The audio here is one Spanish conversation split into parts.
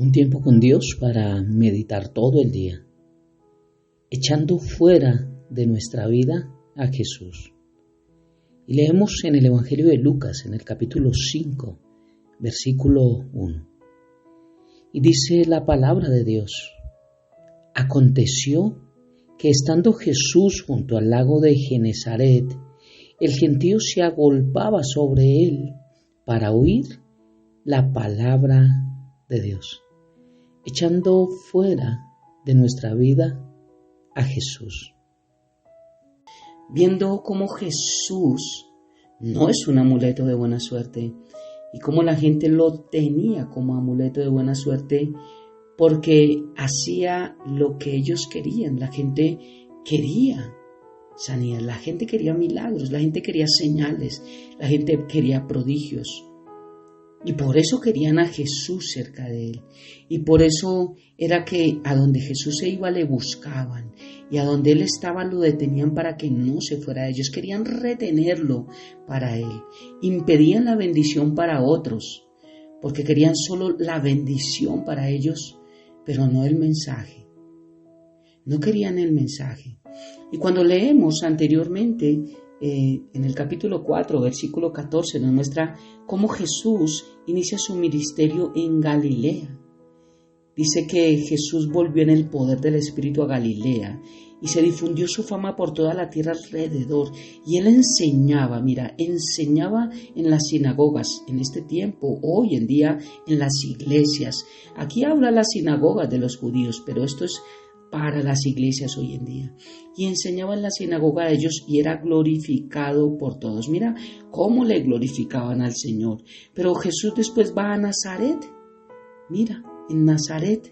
Un tiempo con Dios para meditar todo el día, echando fuera de nuestra vida a Jesús. Y leemos en el Evangelio de Lucas, en el capítulo 5, versículo 1. Y dice la palabra de Dios: aconteció que estando Jesús junto al lago de Genesaret, el gentío se agolpaba sobre él para oír la palabra de Dios, echando fuera de nuestra vida a Jesús. Viendo cómo Jesús no es un amuleto de buena suerte y cómo la gente lo tenía como amuleto de buena suerte porque hacía lo que ellos querían. La gente quería sanidad, la gente quería milagros, la gente quería señales, la gente quería prodigios. Y por eso querían a Jesús cerca de él. Y por eso era que a donde Jesús se iba le buscaban. Y a donde él estaba lo detenían para que no se fuera de ellos. Querían retenerlo para él. Impedían la bendición para otros. Porque querían solo la bendición para ellos, pero no el mensaje. No querían el mensaje. Y cuando leemos anteriormente, en el capítulo 4, versículo 14, nos muestra cómo Jesús inicia su ministerio en Galilea. Dice que Jesús volvió en el poder del Espíritu a Galilea y se difundió su fama por toda la tierra alrededor. Y él enseñaba en las sinagogas en este tiempo, hoy en día en las iglesias. Aquí habla las sinagogas de los judíos, pero esto es para las iglesias hoy en día. Y enseñaba en la sinagoga a ellos y era glorificado por todos. Mira cómo le glorificaban al Señor. Pero Jesús después va a Nazaret. Mira, en Nazaret.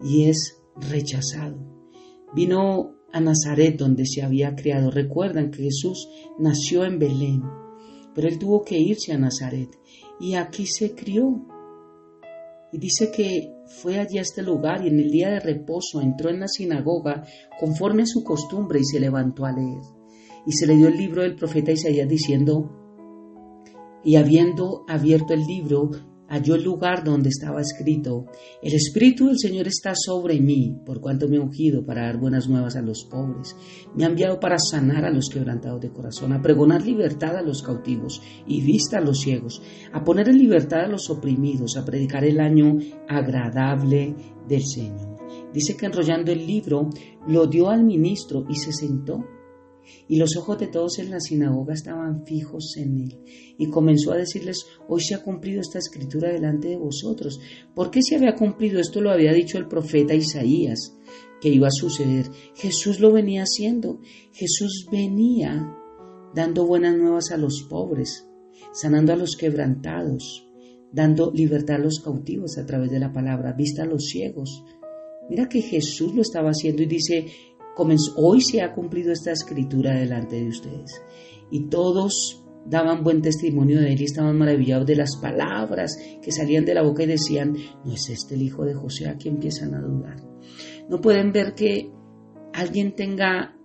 Y es rechazado. Vino a Nazaret donde se había criado. Recuerdan que Jesús nació en Belén, pero él tuvo que irse a Nazaret. Y aquí se crió. Y dice que fue allí a este lugar y en el día de reposo entró en la sinagoga conforme a su costumbre y se levantó a leer. Y se le dio el libro del profeta Isaías diciendo: y habiendo abierto el libro, halló el lugar donde estaba escrito: el Espíritu del Señor está sobre mí, por cuanto me ha ungido para dar buenas nuevas a los pobres. Me ha enviado para sanar a los quebrantados de corazón, a pregonar libertad a los cautivos y vista a los ciegos, a poner en libertad a los oprimidos, a predicar el año agradable del Señor. Dice que enrollando el libro, lo dio al ministro y se sentó. Y los ojos de todos en la sinagoga estaban fijos en él. Y comenzó a decirles: hoy se ha cumplido esta escritura delante de vosotros. ¿Por qué se había cumplido? Esto lo había dicho el profeta Isaías, que iba a suceder. Jesús lo venía haciendo. Jesús venía dando buenas nuevas a los pobres, sanando a los quebrantados, dando libertad a los cautivos a través de la palabra, vista a los ciegos. Mira que Jesús lo estaba haciendo y dice: hoy se ha cumplido esta escritura delante de ustedes. Y todos daban buen testimonio de él y estaban maravillados de las palabras que salían de la boca y decían: ¿no es este el hijo de José? Aquí empiezan a dudar. No pueden ver que alguien tenga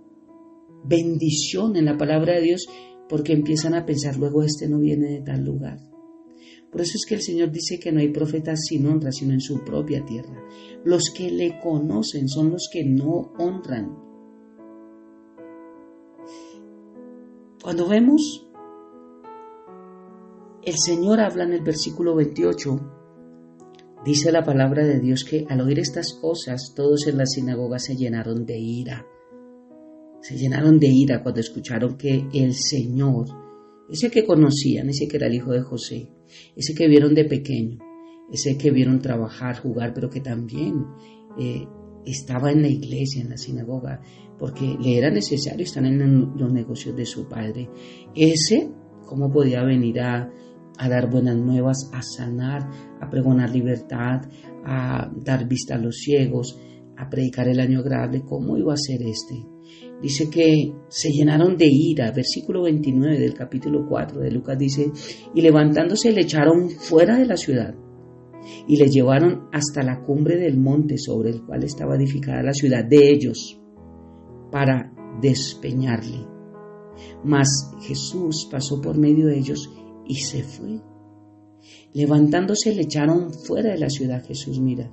bendición en la palabra de Dios porque empiezan a pensar: luego este no viene de tal lugar. Por eso es que el Señor dice que no hay profeta sin honra, sino en su propia tierra. Los que le conocen son los que no honran. Cuando vemos, el Señor habla en el versículo 28, dice la palabra de Dios que al oír estas cosas, todos en la sinagoga se llenaron de ira. Se llenaron de ira cuando escucharon que el Señor, ese que conocían, ese que era el hijo de José, ese que vieron de pequeño, ese que vieron trabajar, jugar, pero que también estaba en la iglesia, en la sinagoga, porque le era necesario estar en los negocios de su padre. Ese, ¿cómo podía venir a dar buenas nuevas, a sanar, a pregonar libertad, a dar vista a los ciegos, a predicar el año agradable? ¿Cómo iba a ser este? Dice que se llenaron de ira. Versículo 29 del capítulo 4 de Lucas dice: y levantándose le echaron fuera de la ciudad y le llevaron hasta la cumbre del monte sobre el cual estaba edificada la ciudad de ellos para despeñarle. Mas Jesús pasó por medio de ellos y se fue. Levantándose le echaron fuera de la ciudad a Jesús, mira.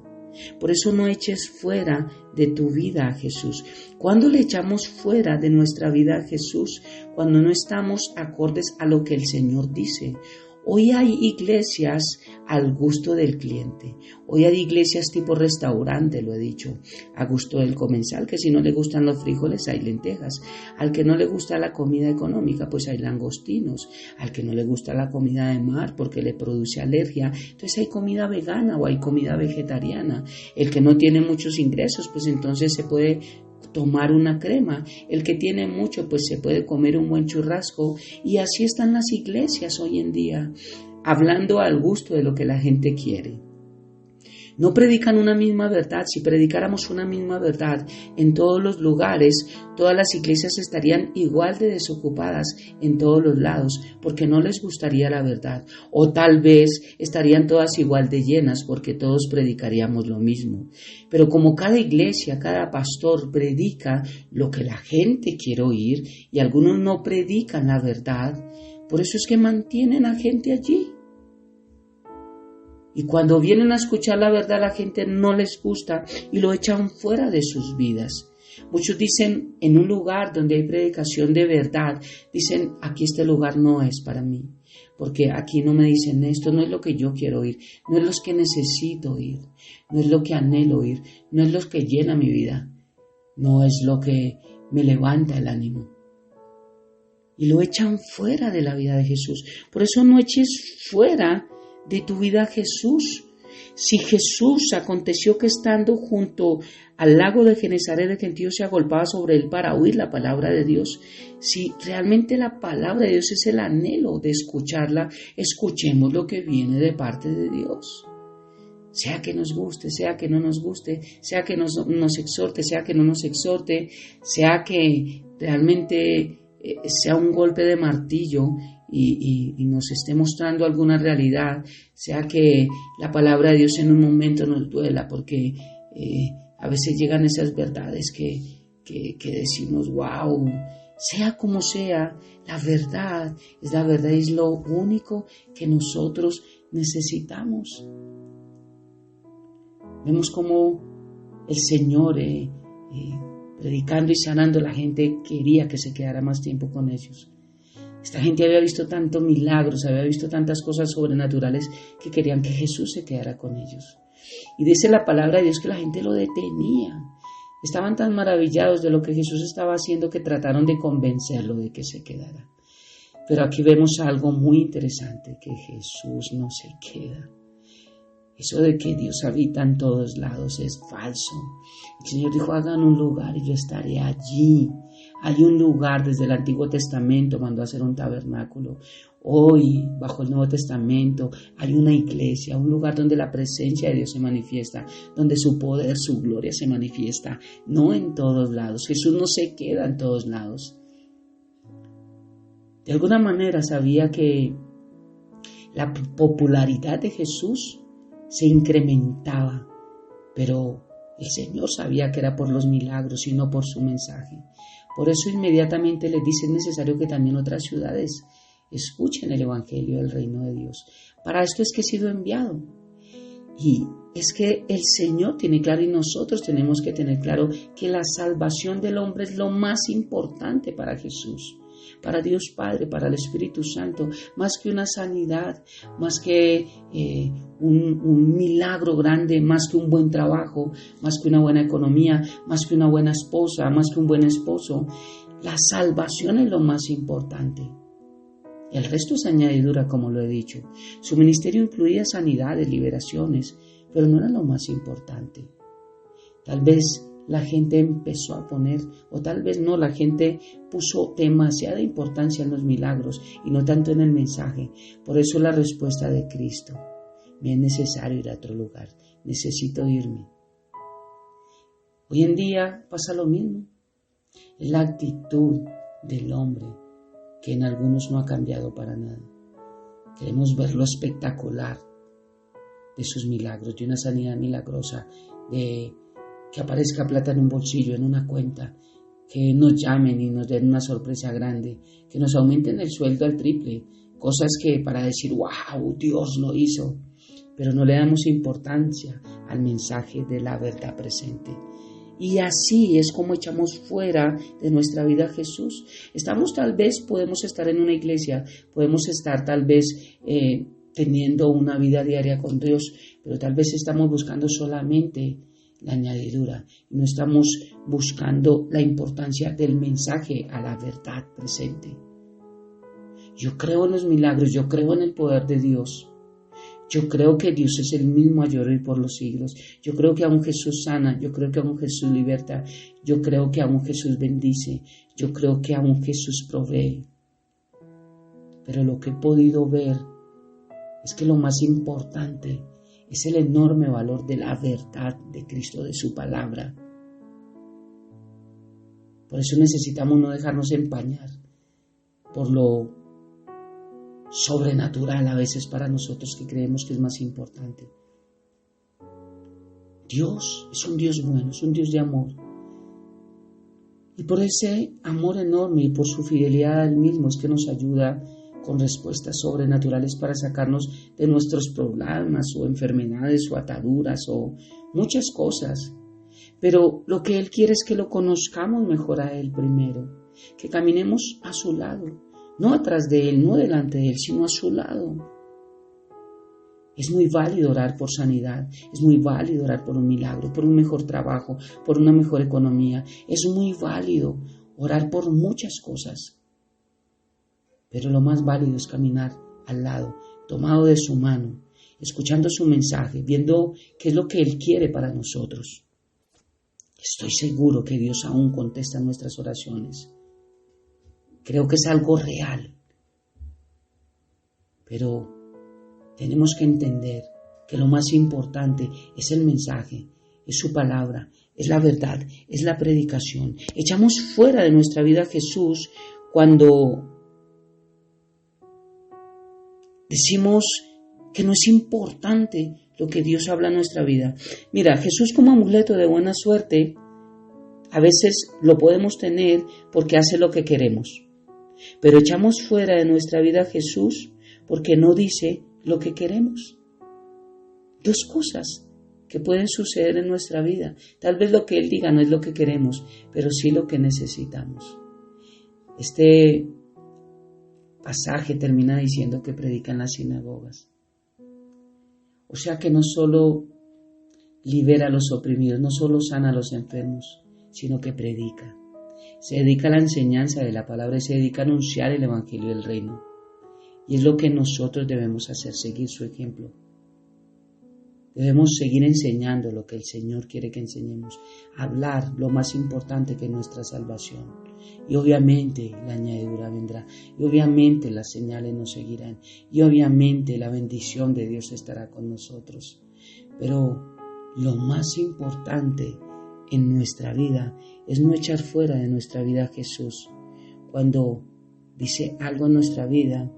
Por eso no eches fuera de tu vida a Jesús. ¿Cuándo le echamos fuera de nuestra vida a Jesús? Cuando no estamos acordes a lo que el Señor dice. Hoy hay iglesias al gusto del cliente. Hoy hay iglesias tipo restaurante, lo he dicho, a gusto del comensal, que si no le gustan los frijoles hay lentejas. Al que no le gusta la comida económica, pues hay langostinos. Al que no le gusta la comida de mar porque le produce alergia, entonces hay comida vegana o hay comida vegetariana. El que no tiene muchos ingresos, pues entonces se puede tomar una crema. El que tiene mucho, pues se puede comer un buen churrasco. Y así están las iglesias hoy en día, hablando al gusto de lo que la gente quiere. No predican una misma verdad. Si predicáramos una misma verdad en todos los lugares, todas las iglesias estarían igual de desocupadas en todos los lados, porque no les gustaría la verdad. O tal vez estarían todas igual de llenas, porque todos predicaríamos lo mismo. Pero como cada iglesia, cada pastor predica lo que la gente quiere oír, y algunos no predican la verdad, por eso es que mantienen a gente allí. Y cuando vienen a escuchar la verdad, la gente no les gusta y lo echan fuera de sus vidas. Muchos dicen, en un lugar donde hay predicación de verdad, dicen, aquí este lugar no es para mí, porque aquí no me dicen esto, no es lo que yo quiero oír, no es lo que necesito oír, no es lo que anhelo oír, no es lo que llena mi vida, no es lo que me levanta el ánimo. Y lo echan fuera de la vida de Jesús. Por eso no eches fuera de tu vida a Jesús. Si Jesús aconteció que estando junto al lago de Genesaret el gentío se agolpaba sobre él para oír la palabra de Dios, si realmente la palabra de Dios es el anhelo de escucharla, escuchemos lo que viene de parte de Dios. Sea que nos guste, sea que no nos guste, sea que nos exhorte, sea que no nos exhorte, sea que realmente sea un golpe de martillo y nos esté mostrando alguna realidad, sea que la palabra de Dios en un momento nos duela, porque a veces llegan esas verdades que decimos, wow, sea como sea, la verdad es lo único que nosotros necesitamos. Vemos como el Señor predicando y sanando a la gente quería que se quedara más tiempo con ellos. Esta gente había visto tantos milagros, había visto tantas cosas sobrenaturales que querían que Jesús se quedara con ellos. Y dice la palabra de Dios que la gente lo detenía. Estaban tan maravillados de lo que Jesús estaba haciendo que trataron de convencerlo de que se quedara. Pero aquí vemos algo muy interesante, que Jesús no se queda. Eso de que Dios habita en todos lados es falso. El Señor dijo, hagan un lugar y yo estaré allí. Hay un lugar desde el Antiguo Testamento, mandó a hacer un tabernáculo. Hoy, bajo el Nuevo Testamento, hay una iglesia, un lugar donde la presencia de Dios se manifiesta, donde su poder, su gloria se manifiesta. No en todos lados. Jesús no se queda en todos lados. De alguna manera sabía que la popularidad de Jesús se incrementaba, pero el Señor sabía que era por los milagros y no por su mensaje. Por eso inmediatamente les dice, es necesario que también otras ciudades escuchen el Evangelio del Reino de Dios. Para esto es que he sido enviado. Y es que el Señor tiene claro, y nosotros tenemos que tener claro, que la salvación del hombre es lo más importante para Jesús, para Dios Padre, para el Espíritu Santo, más que una sanidad, más que un milagro grande, más que un buen trabajo, más que una buena economía, más que una buena esposa, más que un buen esposo. La salvación es lo más importante. El resto es añadidura, como lo he dicho. Su ministerio incluía sanidades, liberaciones, pero no era lo más importante. Tal vez la gente empezó a poner, o tal vez no, la gente puso demasiada importancia en los milagros y no tanto en el mensaje. Por eso la respuesta de Cristo: me es necesario ir a otro lugar, necesito irme. Hoy en día pasa lo mismo. Es la actitud del hombre que en algunos no ha cambiado para nada. Queremos ver lo espectacular de sus milagros, de una sanidad milagrosa, de que aparezca plata en un bolsillo, en una cuenta, que nos llamen y nos den una sorpresa grande, que nos aumenten el sueldo al triple, cosas que para decir, wow, Dios lo hizo, pero no le damos importancia al mensaje de la verdad presente. Y así es como echamos fuera de nuestra vida a Jesús. Podemos estar en una iglesia, podemos estar tal vez teniendo una vida diaria con Dios, pero tal vez estamos buscando solamente la añadidura y no estamos buscando la importancia del mensaje a la verdad presente. Yo creo en los milagros, yo creo en el poder de Dios. Yo creo que Dios es el mismo ayer y por los siglos. Yo creo que aún Jesús sana, yo creo que aún Jesús liberta, yo creo que aún Jesús bendice, yo creo que aún Jesús provee. Pero lo que he podido ver es que lo más importante es el enorme valor de la verdad de Cristo, de su palabra. Por eso necesitamos no dejarnos empañar por lo sobrenatural a veces para nosotros que creemos que es más importante. Dios es un Dios bueno, es un Dios de amor. Y por ese amor enorme y por su fidelidad al mismo es que nos ayuda con respuestas sobrenaturales para sacarnos de nuestros problemas o enfermedades o ataduras o muchas cosas. Pero lo que Él quiere es que lo conozcamos mejor a Él primero, que caminemos a su lado. No atrás de Él, no delante de Él, sino a su lado. Es muy válido orar por sanidad, es muy válido orar por un milagro, por un mejor trabajo, por una mejor economía. Es muy válido orar por muchas cosas. Pero lo más válido es caminar al lado, tomado de su mano, escuchando su mensaje, viendo qué es lo que Él quiere para nosotros. Estoy seguro que Dios aún contesta nuestras oraciones. Creo que es algo real, pero tenemos que entender que lo más importante es el mensaje, es su palabra, es la verdad, es la predicación. Echamos fuera de nuestra vida a Jesús cuando decimos que no es importante lo que Dios habla en nuestra vida. Mira, Jesús como amuleto de buena suerte, a veces lo podemos tener porque hace lo que queremos. Pero echamos fuera de nuestra vida a Jesús porque no dice lo que queremos. Dos cosas que pueden suceder en nuestra vida. Tal vez lo que Él diga no es lo que queremos, pero sí lo que necesitamos. Este pasaje termina diciendo que predica en las sinagogas. O sea que no solo libera a los oprimidos, no solo sana a los enfermos, sino que predica. Se dedica a la enseñanza de la palabra y se dedica a anunciar el evangelio del reino. Y es lo que nosotros debemos hacer, seguir su ejemplo. Debemos seguir enseñando lo que el Señor quiere que enseñemos. Hablar lo más importante que es nuestra salvación. Y obviamente la añadidura vendrá. Y obviamente las señales nos seguirán. Y obviamente la bendición de Dios estará con nosotros. Pero lo más importante en nuestra vida es no echar fuera de nuestra vida a Jesús cuando dice algo en nuestra vida,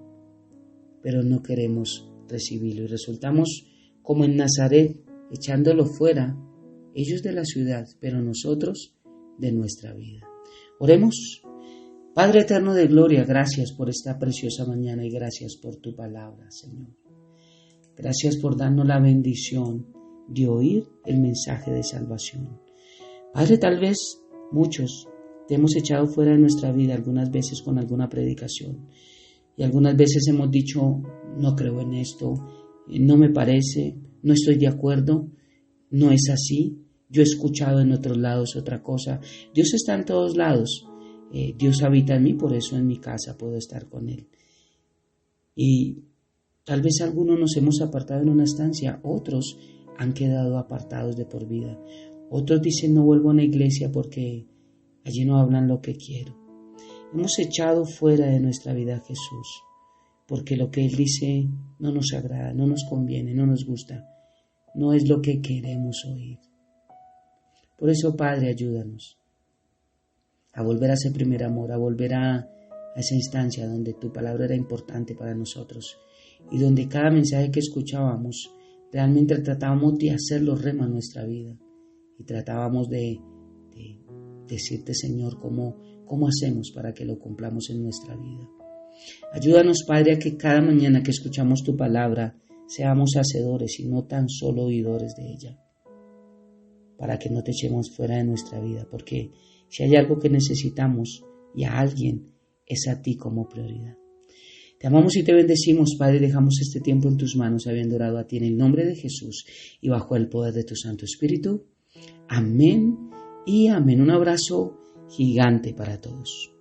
pero no queremos recibirlo y resultamos como en Nazaret, echándolo fuera, ellos de la ciudad, pero nosotros de nuestra vida. Oremos. Padre eterno de gloria, gracias por esta preciosa mañana y gracias por tu palabra, Señor. Gracias por darnos la bendición de oír el mensaje de salvación. Padre, tal vez muchos te hemos echado fuera de nuestra vida algunas veces con alguna predicación y algunas veces hemos dicho, no creo en esto, no me parece, no estoy de acuerdo, no es así, yo he escuchado en otros lados otra cosa. Dios está en todos lados, Dios habita en mí, por eso en mi casa puedo estar con Él. Y tal vez algunos nos hemos apartado en una estancia, otros han quedado apartados de por vida. Otros dicen no vuelvo a una iglesia porque allí no hablan lo que quiero. Hemos echado fuera de nuestra vida a Jesús porque lo que Él dice no nos agrada, no nos conviene, no nos gusta, no es lo que queremos oír. Por eso, Padre, ayúdanos a volver a ese primer amor, a volver a esa instancia donde tu palabra era importante para nosotros y donde cada mensaje que escuchábamos realmente tratábamos de hacerlo rema en nuestra vida. Y tratábamos de decirte, Señor, cómo hacemos para que lo cumplamos en nuestra vida. Ayúdanos, Padre, a que cada mañana que escuchamos tu palabra seamos hacedores y no tan solo oidores de ella, para que no te echemos fuera de nuestra vida, porque si hay algo que necesitamos y a alguien, es a ti como prioridad. Te amamos y te bendecimos, Padre, dejamos este tiempo en tus manos, habiendo orado a ti en el nombre de Jesús y bajo el poder de tu Santo Espíritu. Amén y amén. Un abrazo gigante para todos.